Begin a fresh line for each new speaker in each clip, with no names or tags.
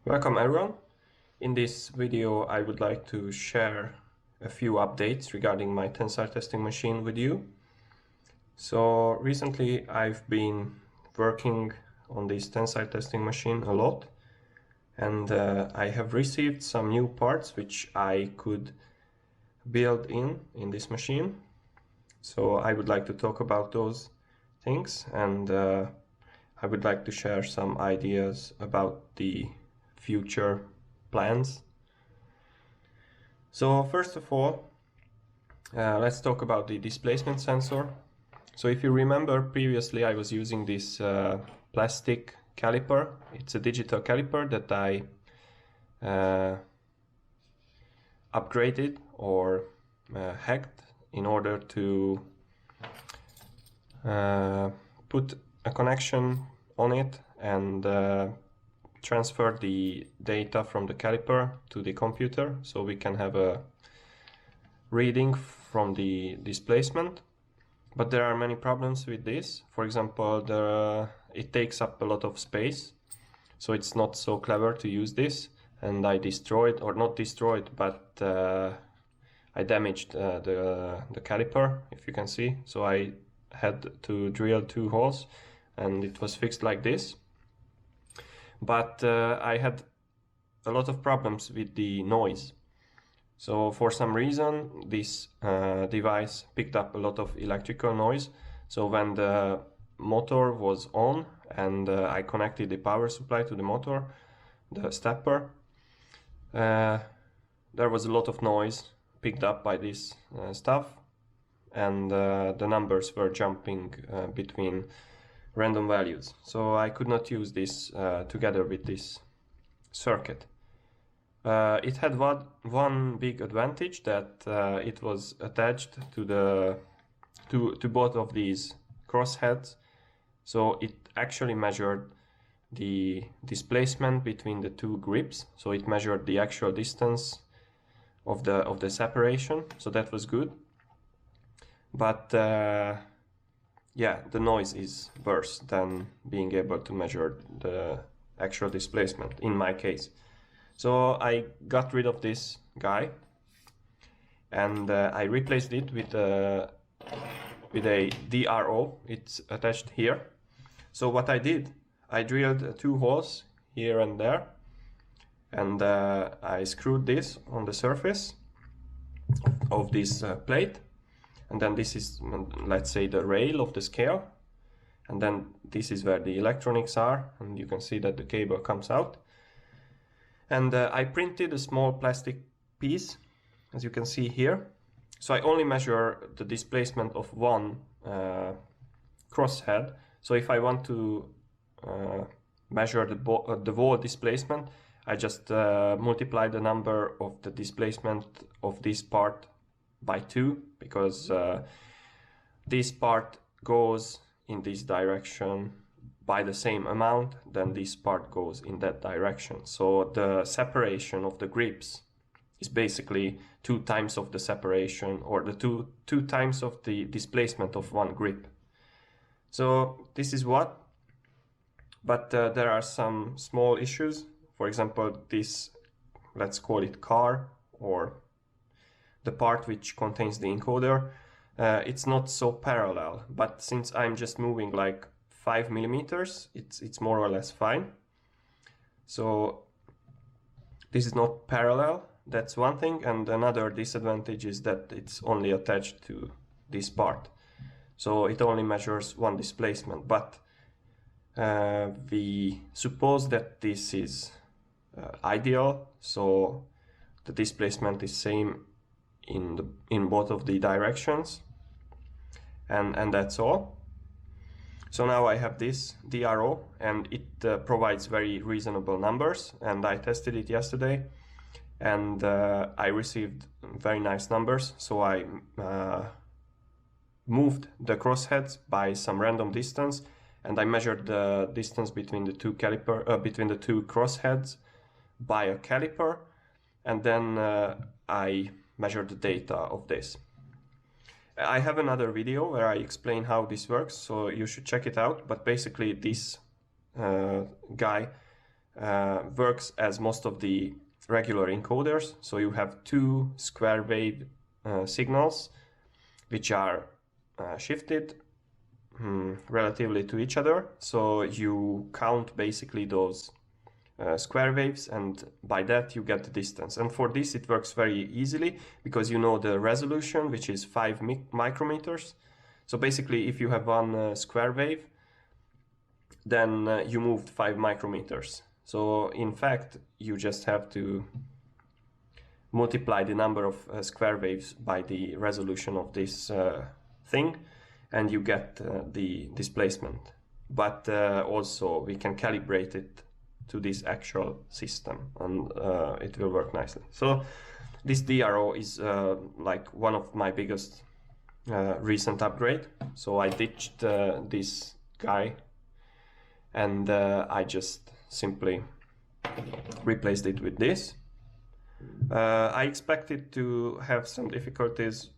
Welcome everyone. In this video I would like to share a few updates regarding my tensile testing machine with you. So recently I've been working on this tensile testing machine a lot, and I have received some new parts which I could build in this machine. So I would like to talk about those things, and I would like to share some ideas about the future plans. So first of all, let's talk about the displacement sensor. So if you remember, previously I was using this plastic caliper. It's a digital caliper that I upgraded or hacked in order to put a connection on it and transfer the data from the caliper to the computer, so we can have a reading from the displacement. But there are many problems with this. For example, it takes up a lot of space, so it's not so clever to use this, and I destroyed, or not destroyed, but I damaged the caliper, if you can see. So I had to drill 2 holes and it was fixed like this. But I had a lot of problems with the noise. So for some reason this device picked up a lot of electrical noise. So when the motor was on and I connected the power supply to the motor, the stepper, there was a lot of noise picked up by this stuff, and the numbers were jumping between random values. So I could not use this together with this circuit. It had one big advantage, that it was attached to both of these crossheads. So it actually measured the displacement between the 2 grips. So it measured the actual distance of the separation. So that was good. But yeah, the noise is worse than being able to measure the actual displacement in my case. So I got rid of this guy and I replaced it with a DRO. It's attached here. So what I did, I drilled 2 holes here and there, and I screwed this on the surface of this plate. And then this is, let's say, the rail of the scale. And then this is where the electronics are. And you can see that the cable comes out. And I printed a small plastic piece, as you can see here. So I only measure the displacement of one crosshead. So if I want to measure the wall displacement, I just multiply the number of the displacement of this part by 2, because this part goes in this direction by the same amount, then this part goes in that direction. So the separation of the grips is basically 2 times of the separation, or the two times of the displacement of one grip. So this is what, but there are some small issues. For example, this, let's call it car, or the part which contains the encoder, it's not so parallel, but since I'm just moving like 5 millimeters, it's more or less fine. So this is not parallel, that's one thing, and another disadvantage is that it's only attached to this part. So it only measures one displacement, but we suppose that this is ideal, so the displacement is same in both of the directions, and that's all. So now I have this DRO, and it provides very reasonable numbers, and I tested it yesterday, and I received very nice numbers. So I moved the crossheads by some random distance, and I measured the distance between the two crossheads by a caliper, and then I measure the data of this. I have another video where I explain how this works, so you should check it out. But basically this guy works as most of the regular encoders. So you have two square wave signals which are shifted relatively to each other. So you count basically those square waves, and by that you get the distance. And for this it works very easily because you know the resolution, which is 5 micrometers. So basically if you have one square wave, then you moved 5 micrometers. So in fact you just have to multiply the number of square waves by the resolution of this thing, and you get the displacement. But also we can calibrate it to this actual system, and it will work nicely. So this DRO is like one of my biggest recent upgrade. So I ditched this guy, and I just simply replaced it with this. I expected to have some difficulties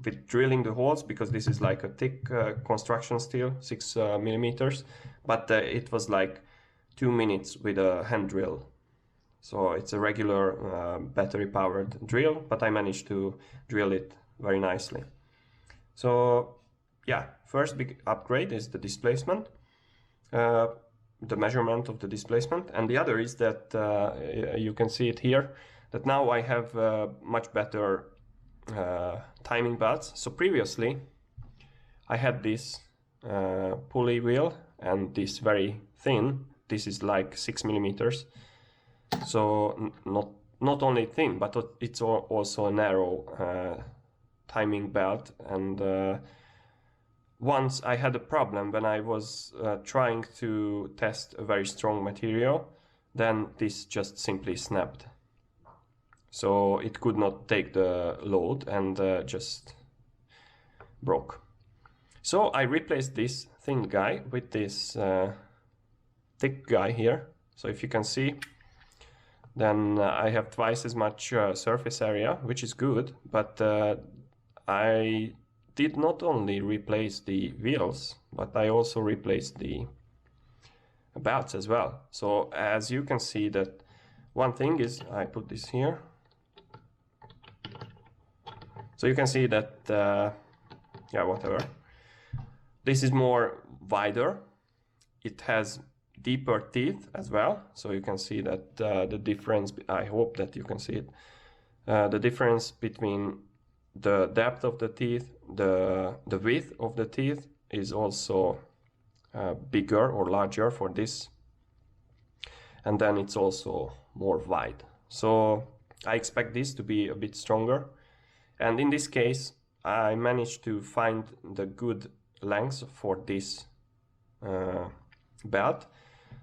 with drilling the holes because this is like a thick construction steel, 6 millimeters, but it was like 2 minutes with a hand drill. So it's a regular battery powered drill, but I managed to drill it very nicely. So yeah, first big upgrade is the displacement, the measurement of the displacement, and the other is that you can see it here, that now I have much better timing belts. So previously I had this pulley wheel and this very thin, this is like 6 millimeters, so not only thin, but it's also a narrow timing belt. And once I had a problem when I was trying to test a very strong material, then this just simply snapped. So it could not take the load and just broke. So I replaced this thin guy with this thick guy here. So if you can see, then I have twice as much surface area, which is good, but I did not only replace the wheels, but I also replaced the belts as well. So as you can see, that one thing is, I put this here. So you can see that, yeah, whatever. This is more wider. It has deeper teeth as well. So you can see that the difference, I hope that you can see it, the difference between the depth of the teeth, the width of the teeth is also bigger or larger for this. And then it's also more wide. So I expect this to be a bit stronger. And in this case, I managed to find the good length for this belt.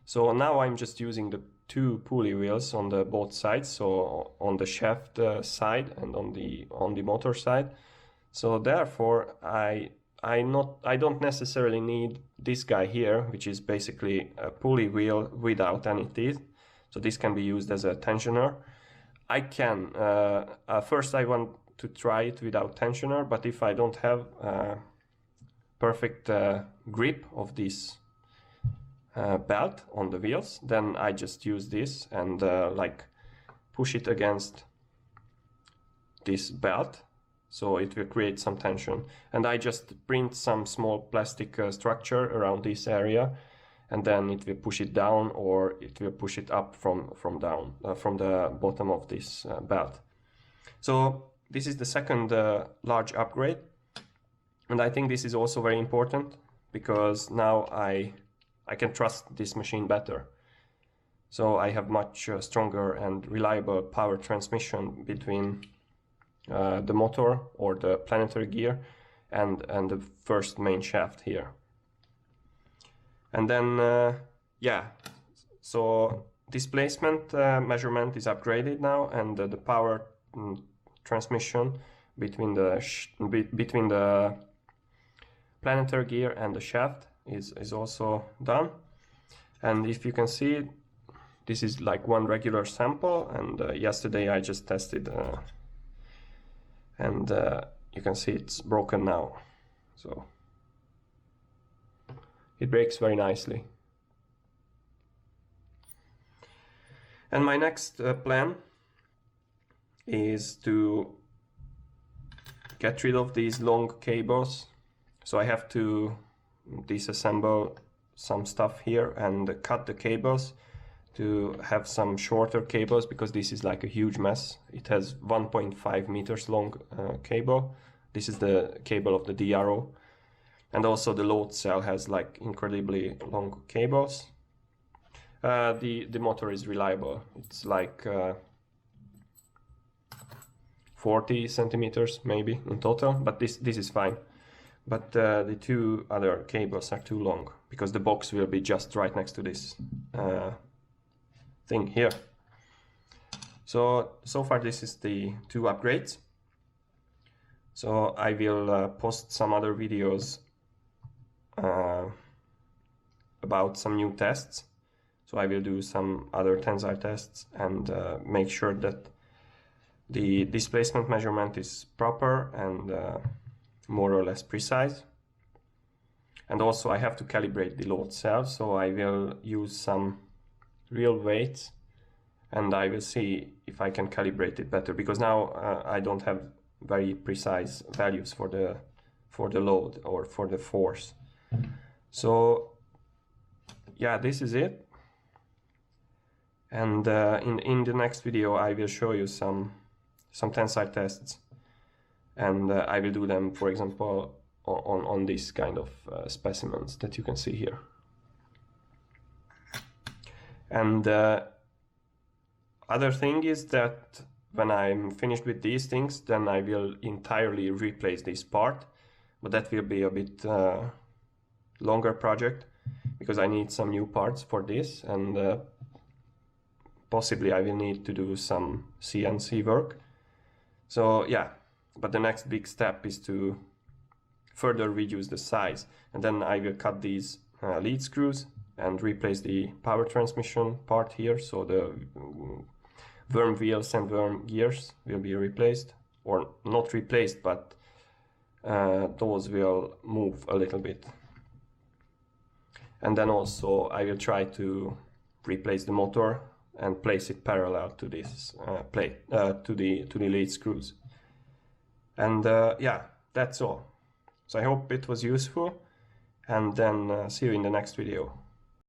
So now I'm just using the 2 pulley wheels on the both sides, so on the shaft side and on the motor side. So therefore I don't necessarily need this guy here, which is basically a pulley wheel without any teeth. So this can be used as a tensioner. I can first I want to try it without tensioner, but if I don't have perfect grip of this belt on the wheels, then I just use this and like push it against this belt, so it will create some tension. And I just print some small plastic structure around this area, and then it will push it down, or it will push it up from down from the bottom of this belt. So this is the second large upgrade, and I think this is also very important because now I can trust this machine better. So I have much stronger and reliable power transmission between the motor or the planetary gear and the first main shaft here. And then yeah, so displacement measurement is upgraded now, and the power transmission between the planetary gear and the shaft is also done. And if you can see, this is like one regular sample, and yesterday I just tested and you can see it's broken now. So it breaks very nicely. And my next plan is to get rid of these long cables. So I have to disassemble some stuff here and cut the cables to have some shorter cables, because this is like a huge mess. It has 1.5 meters long cable. This is the cable of the DRO. And also the load cell has like incredibly long cables. The motor is reliable. It's like 40 centimeters maybe in total, but this is fine. But the two other cables are too long, because the box will be just right next to this thing here. So far this is the two upgrades. So I will post some other videos about some new tests. So I will do some other tensile tests and make sure that the displacement measurement is proper and more or less precise. And also I have to calibrate the load cell, so I will use some real weights and I will see if I can calibrate it better, because now I don't have very precise values for the load or for the force. So yeah, this is it. And in the next video I will show you some tensile tests, and I will do them, for example, on this kind of specimens that you can see here. And other thing is that when I'm finished with these things, then I will entirely replace this part, but that will be a bit longer project, because I need some new parts for this, and possibly I will need to do some CNC work. So yeah, but the next big step is to further reduce the size, and then I will cut these lead screws and replace the power transmission part here. So the worm wheels and worm gears will be replaced, or not replaced, but those will move a little bit. And then also I will try to replace the motor and place it parallel to this plate, to the lead screws. And yeah, that's all. So I hope it was useful, and then see you in the next video.